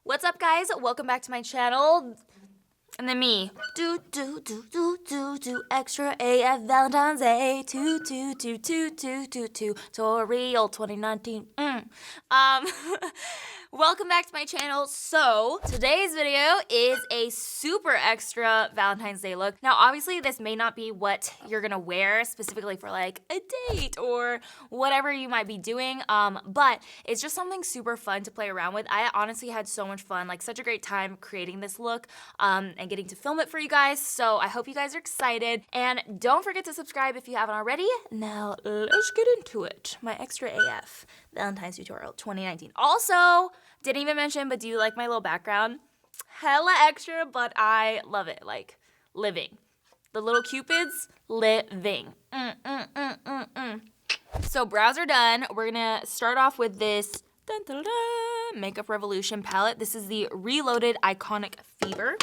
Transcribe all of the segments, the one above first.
What's up, guys? Welcome back to my channel. And then me. Do extra AF Valentine's Day. Tutorial 2019. Welcome back to my channel. So today's video is a super extra Valentine's Day look. Now, obviously, this may not be what you're gonna wear specifically for like a date or whatever you might be doing, but it's just something super fun to play around with. I honestly had so much fun, like such a great time creating this look and getting to film it for you guys. So I hope you guys are excited, and don't forget to subscribe if you haven't already. Now let's get into it. My extra AF Valentine's tutorial 2019. Also, didn't even mention, but do you like my little background? Hella extra, but I love it. Like, living. The little cupids, living. So brows are done. We're gonna start off with this Makeup Revolution palette. This is the Reloaded Iconic Fever.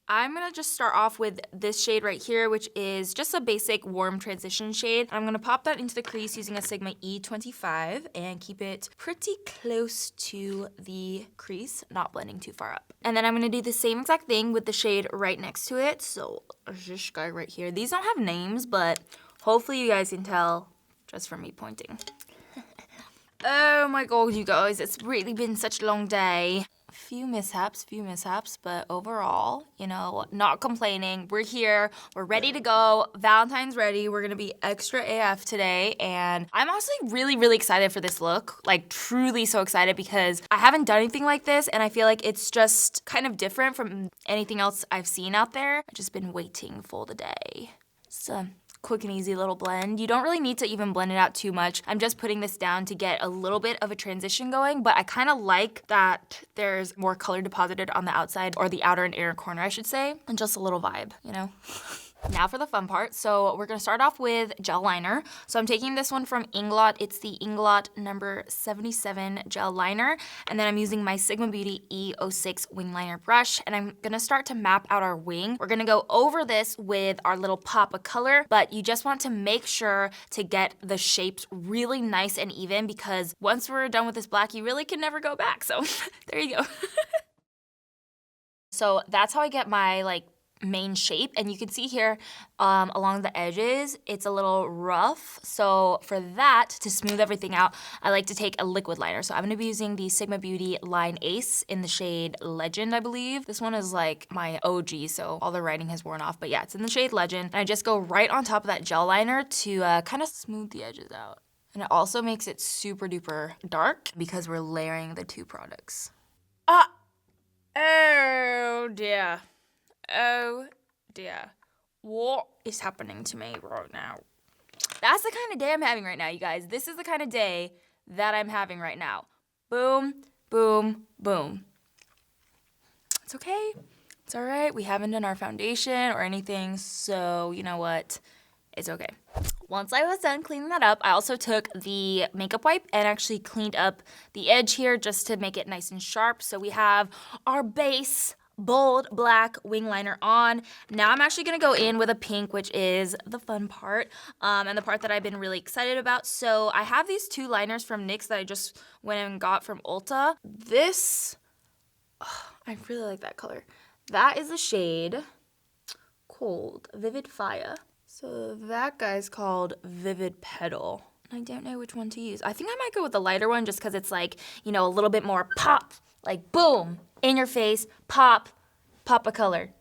I'm gonna just start off with this shade right here, which is just a basic warm transition shade. I'm gonna pop that into the crease using a Sigma E25 and keep it pretty close to the crease, not blending too far up. And then I'm gonna do the same exact thing with the shade right next to it. So this guy right here. These don't have names, but hopefully you guys can tell just from me pointing. Oh my god, you guys, it's really been such a long day. Few mishaps, but overall, you know, not complaining. We're here, we're ready to go. Valentine's ready. We're gonna be extra AF today, and I'm honestly really excited for this look. Like, truly so excited because I haven't done anything like this, and I feel like it's just kind of different from anything else I've seen out there. I've just been waiting for the day. So, quick and easy little blend. You don't really need to even blend it out too much. I'm just putting this down to get a little bit of a transition going, but I kind of like that there's more color deposited on the outside, or the outer and inner corner, I should say, and just a little vibe, you know? Now for the fun part. So we're gonna start off with gel liner. So I'm taking this one from Inglot. It's the Inglot number 77 gel liner. And then I'm using my Sigma Beauty E06 wing liner brush. And I'm gonna start to map out our wing. We're gonna go over this with our little pop of color, but you just want to make sure to get the shapes really nice and even, because once we're done with this black, you really can never go back. So there you go. So that's how I get my like main shape, and you can see here along the edges it's a little rough. So for that, to smooth everything out, I like to take a liquid liner. So I'm going to be using the Sigma Beauty Line Ace in the shade Legend, I believe. This one is like my OG, so all the writing has worn off, but yeah, it's in the shade Legend. And I just go right on top of that gel liner to kind of smooth the edges out. And it also makes it super duper dark because we're layering the two products. Oh dear. Oh dear, what is happening to me right now? That's the kind of day I'm having right now, you guys. This is the kind of day that I'm having right now. Boom, boom, boom. It's okay, it's all right. We haven't done our foundation or anything, so you know what? It's okay. Once I was done cleaning that up, I also took the makeup wipe and actually cleaned up the edge here just to make it nice and sharp. So we have our base bold black wing liner on. Now I'm actually gonna go in with a pink, which is the fun part, and the part that I've been really excited about. So I have these two liners from NYX that I just went and got from Ulta. This, I really like that color. That is the shade called Vivid Fire. So that guy's called Vivid Petal. I don't know which one to use. I think I might go with the lighter one just because it's like, you know, a little bit more pop, like boom, in your face, pop a color.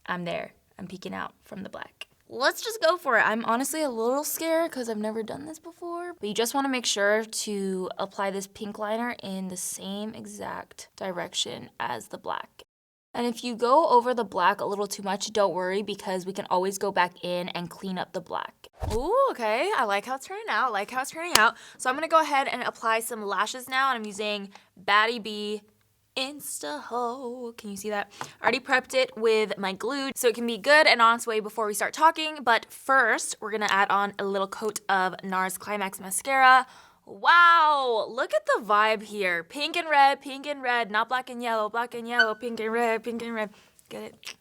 I'm there, I'm peeking out from the black. Let's just go for it. I'm honestly a little scared because I've never done this before, but you just want to make sure to apply this pink liner in the same exact direction as the black. And if you go over the black a little too much, don't worry, because we can always go back in and clean up the black. Ooh, okay, I like how it's turning out, So I'm gonna go ahead and apply some lashes now, and I'm using Batty B Insta Ho. Can you see that? I already prepped it with my glue, so it can be good and on its way before we start talking. But first, we're gonna add on a little coat of NARS Climax Mascara. Wow, look at the vibe here. Pink and red, not black and yellow, pink and red. Get it?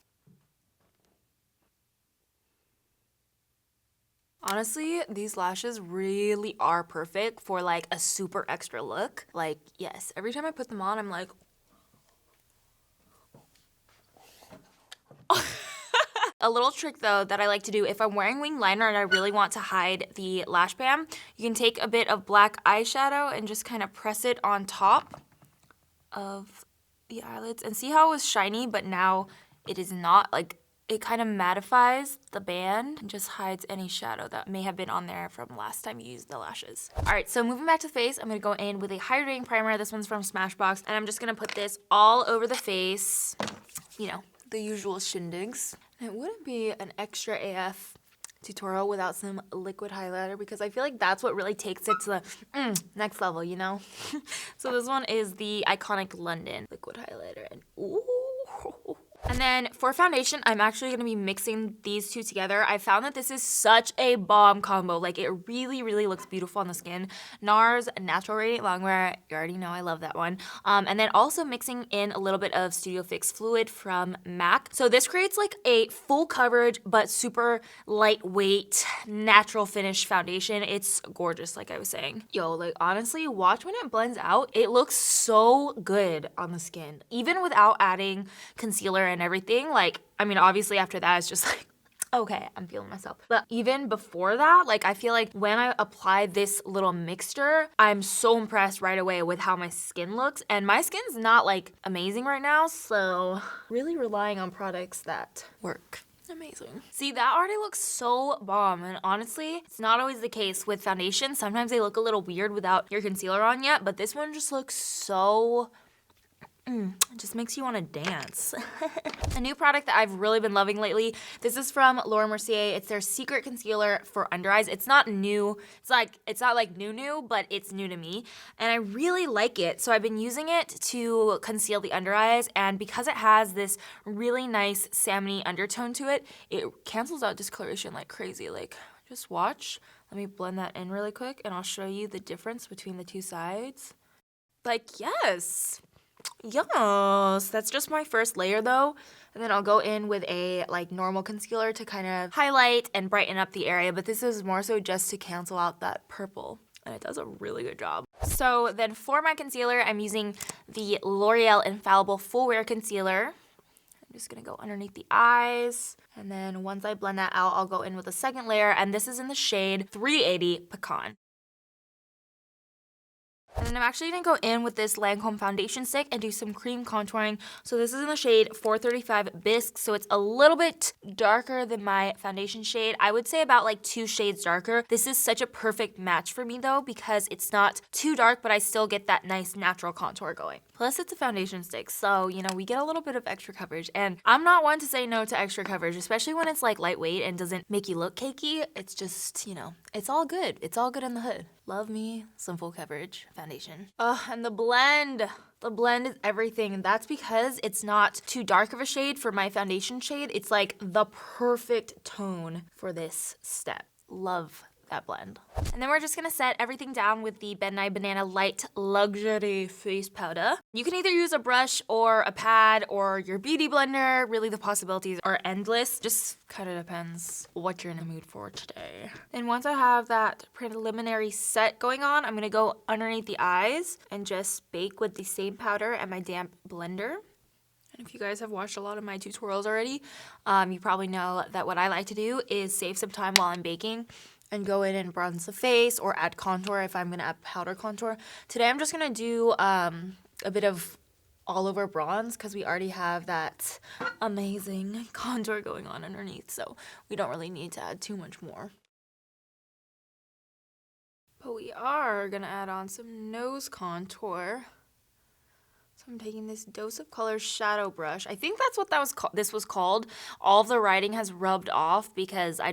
Honestly, these lashes really are perfect for like a super extra look. Like, yes, every time I put them on, I'm like, A little trick though that I like to do if I'm wearing wing liner and I really want to hide the lash band, you can take a bit of black eyeshadow and just kind of press it on top of the eyelids. And see how it was shiny, but now it is not. Like, it kind of mattifies the band and just hides any shadow that may have been on there from last time you used the lashes. All right, so moving back to the face, I'm gonna go in with a hydrating primer. This one's from Smashbox, and I'm just gonna put this all over the face. You know, the usual shindigs. And it wouldn't be an extra AF tutorial without some liquid highlighter, because I feel like that's what really takes it to the next level, you know? So this one is the Iconic London liquid highlighter, and ooh. And then for foundation, I'm actually gonna be mixing these two together. I found that this is such a bomb combo. Like, it really, really looks beautiful on the skin. NARS Natural Radiant Longwear, you already know I love that one. And then also mixing in a little bit of Studio Fix Fluid from MAC. So this creates like a full coverage, but super lightweight, natural finish foundation. It's gorgeous, like I was saying. Yo, like honestly, watch when it blends out. It looks so good on the skin, even without adding concealer and everything. Like, I mean, obviously after that, it's just like, okay, I'm feeling myself. But even before that, like, I feel like when I apply this little mixture, I'm so impressed right away with how my skin looks. And my skin's not like amazing right now, so really relying on products that work. Amazing. See, that already looks so bomb, and honestly, it's not always the case with foundation. Sometimes they look a little weird without your concealer on yet, but this one just looks so it just makes you want to dance. A new product that I've really been loving lately, this is from Laura Mercier. It's their secret concealer for under eyes. It's not new. It's not like new, but it's new to me. And I really like it. So I've been using it to conceal the under eyes. And because it has this really nice salmony undertone to it, it cancels out discoloration like crazy. Like, just watch. Let me blend that in really quick and I'll show you the difference between the two sides. Like, yes. Yes, that's just my first layer though. And then I'll go in with a like normal concealer to kind of highlight and brighten up the area, but this is more so just to cancel out that purple. And it does a really good job. So then for my concealer, I'm using the L'Oreal Infallible Full Wear Concealer. I'm just gonna go underneath the eyes. And then once I blend that out, I'll go in with a second layer, and this is in the shade 380 Pecan. And then I'm actually gonna go in with this Lancome foundation stick and do some cream contouring. So this is in the shade 435 Bisque, so it's a little bit darker than my foundation shade. I would say about like 2 shades darker. This is such a perfect match for me though, because it's not too dark, but I still get that nice natural contour going. Plus it's a foundation stick, so you know, we get a little bit of extra coverage. And I'm not one to say no to extra coverage, especially when it's like lightweight and doesn't make you look cakey. It's just, you know, it's all good. It's all good in the hood. Love me some full coverage foundation. And the blend. The blend is everything, and that's because it's not too dark of a shade for my foundation shade. It's like the perfect tone for this step. Love that blend. And then we're just gonna set everything down with the Ben Nye Banana Light Luxury Face Powder. You can either use a brush or a pad or your beauty blender. Really, the possibilities are endless. Just kind of depends what you're in the mood for today. And once I have that preliminary set going on, I'm gonna go underneath the eyes and just bake with the same powder and my damp blender. And if you guys have watched a lot of my tutorials already, you probably know that what I like to do is save some time while I'm baking and go in and bronze the face or add contour if I'm gonna add powder contour. Today I'm just gonna do a bit of all over bronze because we already have that amazing contour going on underneath, so we don't really need to add too much more. But we are gonna add on some nose contour. So I'm taking this Dose of Color shadow brush. I think that's what this was called. All of the writing has rubbed off because I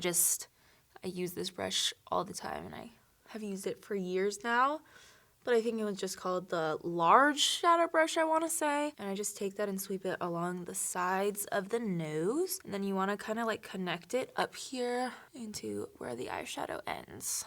use this brush all the time and I have used it for years now. But I think it was just called the large shadow brush, I want to say. And I just take that and sweep it along the sides of the nose. And then you want to kind of like connect it up here into where the eyeshadow ends.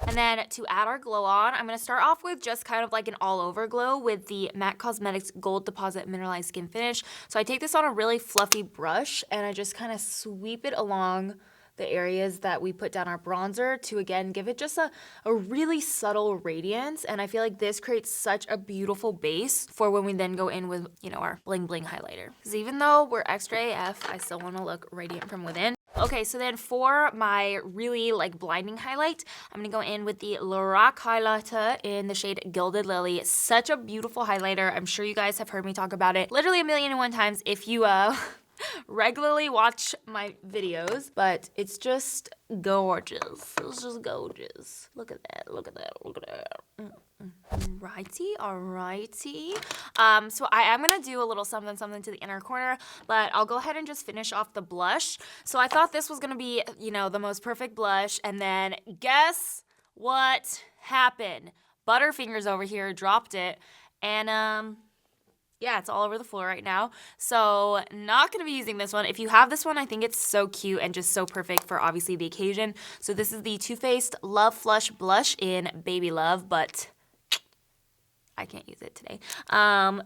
And then to add our glow on, I'm going to start off with just kind of like an all-over glow with the MAC Cosmetics Gold Deposit Mineralized Skin Finish. So I take this on a really fluffy brush and I just kind of sweep it along the areas that we put down our bronzer to, again, give it just a really subtle radiance. And I feel like this creates such a beautiful base for when we then go in with, you know, our bling bling highlighter. Because even though we're extra AF, I still want to look radiant from within. Okay, so then for my really like blinding highlight, I'm gonna go in with the Lorac highlighter in the shade Gilded Lily. Such a beautiful highlighter. I'm sure you guys have heard me talk about it literally a million and one times if you regularly watch my videos, but it's just gorgeous. It's just gorgeous. Look at that, look at that, look at that. Alrighty. So I am gonna do a little something to the inner corner, but I'll go ahead and just finish off the blush. So I thought this was gonna be, you know, the most perfect blush, and then guess what happened? Butterfingers over here dropped it, and yeah, it's all over the floor right now. So not gonna be using this one. If you have this one, I think it's so cute and just so perfect for obviously the occasion. So this is the Too Faced Love Flush Blush in Baby Love, but I can't use it today.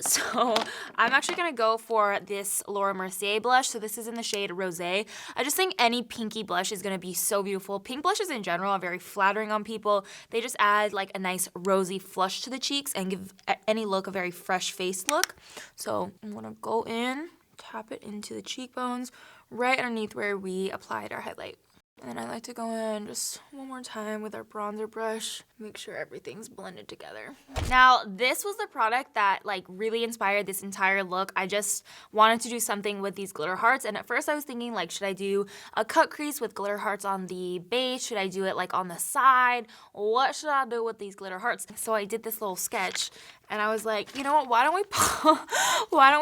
So I'm actually gonna go for this Laura Mercier blush. So this is in the shade Rosé. I just think any pinky blush is gonna be so beautiful. Pink blushes in general are very flattering on people. They just add like a nice rosy flush to the cheeks and give any look a very fresh face look. So I'm gonna go in, tap it into the cheekbones, right underneath where we applied our highlight. And I like to go in just one more time with our bronzer brush, make sure everything's blended together. Now, this was the product that like really inspired this entire look. I just wanted to do something with these glitter hearts, and at first I was thinking like, should I do a cut crease with glitter hearts on the base? Should I do it like on the side? What should I do with these glitter hearts? So I did this little sketch, and I was like, you know what, why don't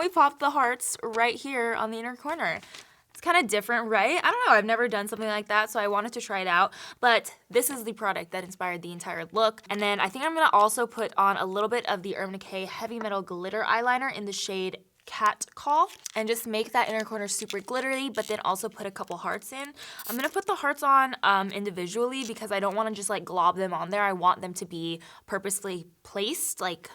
we pop the hearts right here on the inner corner? Kind of different, right? I don't know, I've never done something like that, so I wanted to try it out, but this is the product that inspired the entire look. And then I think I'm gonna also put on a little bit of the Urban Decay Heavy Metal Glitter Eyeliner in the shade Cat Call, and just make that inner corner super glittery, but then also put a couple hearts in. I'm gonna put the hearts on individually because I don't wanna just like glob them on there. I want them to be purposely placed like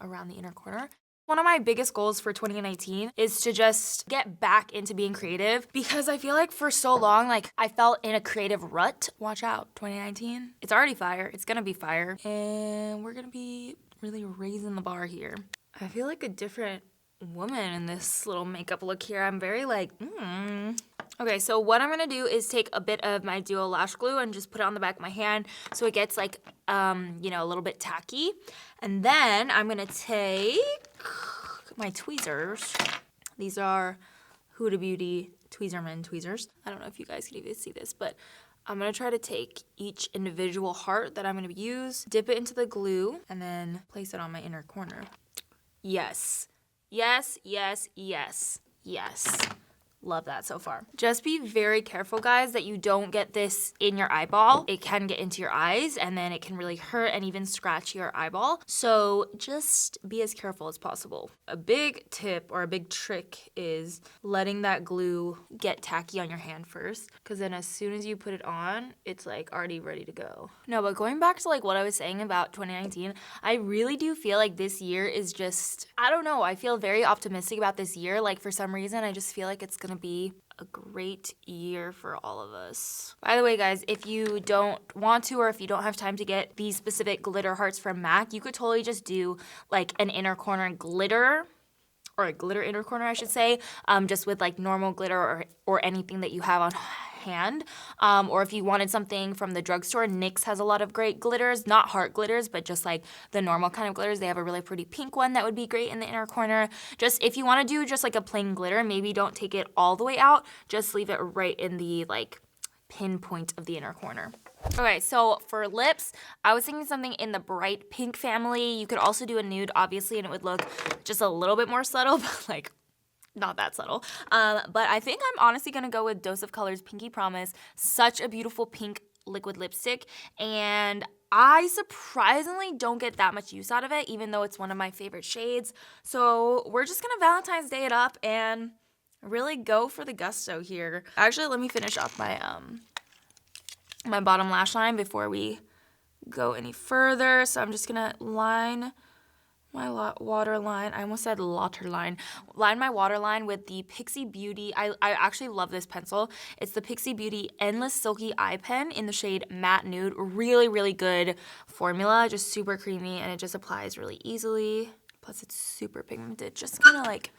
around the inner corner. One of my biggest goals for 2019 is to just get back into being creative, because I feel like for so long, like I felt in a creative rut. Watch out, 2019. It's already fire. It's gonna be fire. And we're gonna be really raising the bar here. I feel like a different woman in this little makeup look here. I'm very like, Okay, so what I'm gonna do is take a bit of my Duo Lash Glue and just put it on the back of my hand so it gets like, you know, a little bit tacky. And then I'm gonna take my tweezers. These are Huda Beauty Tweezerman tweezers. I don't know if you guys can even see this, but I'm gonna try to take each individual heart that I'm gonna use, dip it into the glue, and then place it on my inner corner. Yes. Yes, yes, yes, yes. Love that so far. Just be very careful, guys, that you don't get this in your eyeball. It can get into your eyes, and then it can really hurt and even scratch your eyeball. So just be as careful as possible. A big tip or a big trick is letting that glue get tacky on your hand first, because then as soon as you put it on, it's like already ready to go. No, but going back to like what I was saying about 2019, I really do feel like this year is just, I don't know, I feel very optimistic about this year. Like for some reason, I just feel like it's gonna be a great year for all of us. By the way, guys, if you don't want to, or if you don't have time to get these specific glitter hearts from MAC, you could totally just do like an inner corner glitter, or a glitter inner corner, I should say, just with like normal glitter or anything that you have on hand. Or if you wanted something from the drugstore, NYX has a lot of great glitters, not heart glitters, but just like the normal kind of glitters. They have a really pretty pink one that would be great in the inner corner. Just if you want to do just like a plain glitter, maybe don't take it all the way out, just leave it right in the like pinpoint of the inner corner. Okay, so for lips, I was thinking something in the bright pink family. You could also do a nude, obviously, and it would look just a little bit more subtle, but like not that subtle. But I think I'm honestly gonna go with Dose of Colors Pinky Promise. Such a beautiful pink liquid lipstick, and I surprisingly don't get that much use out of it, even though it's one of my favorite shades. So we're just gonna Valentine's Day it up and really go for the gusto here. Actually, let me finish off my my bottom lash line before we go any further. So I'm just gonna line my waterline. I almost said waterline. Line my waterline with the Pixie Beauty. I actually love this pencil. It's the Pixie Beauty Endless Silky Eye Pen in the shade Matte Nude. Really, really good formula. Just super creamy, and it just applies really easily. Plus, it's super pigmented. Just kind of like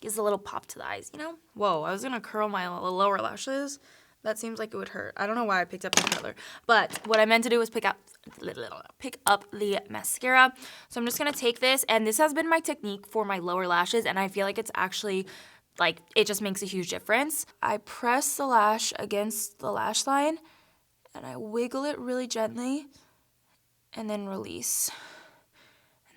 gives a little pop to the eyes, you know? Whoa, I was gonna curl my lower lashes. That seems like it would hurt. I don't know why I picked up the curler. But what I meant to do was pick up the mascara. So I'm just gonna take this, and this has been my technique for my lower lashes, and I feel like it's actually, like, it just makes a huge difference. I press the lash against the lash line, and I wiggle it really gently, and then release.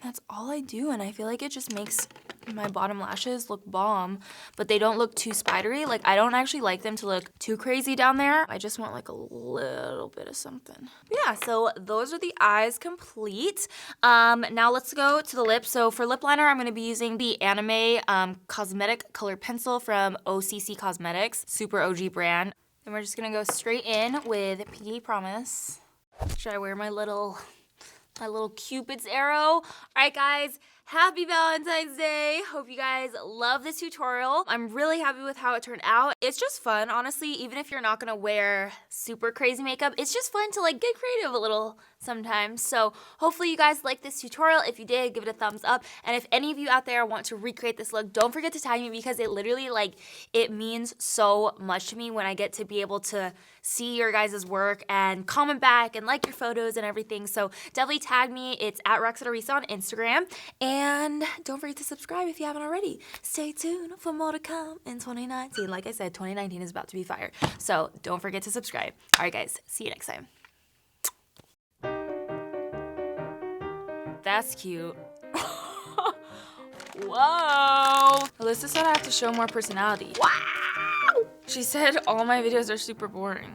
And that's all I do, and I feel like it just makes my bottom lashes look bomb, but they don't look too spidery. Like, I don't actually like them to look too crazy down there. I just want like a little bit of something. Yeah, so those are the eyes complete. Now let's go to the lips. So for lip liner, I'm gonna be using the Anime Cosmetic Color Pencil from OCC Cosmetics, super OG brand. Then we're just gonna go straight in with Pinky Promise. Should I wear my little Cupid's arrow? All right, guys. Happy Valentine's Day. Hope you guys love this tutorial. I'm really happy with how it turned out. It's just fun, honestly, even if you're not gonna wear super crazy makeup, it's just fun to like get creative a little sometimes. So hopefully you guys liked this tutorial. If you did, give it a thumbs up. And if any of you out there want to recreate this look, don't forget to tag me, because it literally, like, it means so much to me when I get to be able to see your guys' work and comment back and like your photos and everything. So definitely tag me. It's at Roxette Arisa on Instagram. And don't forget to subscribe if you haven't already. Stay tuned for more to come in 2019. Like I said, 2019 is about to be fire. So don't forget to subscribe. All right, guys. See you next time. That's cute. Whoa. Alyssa said I have to show more personality. Wow. She said all my videos are super boring.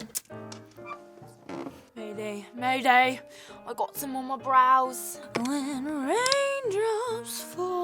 Mayday, mayday. I got some on my brows. When raindrops fall.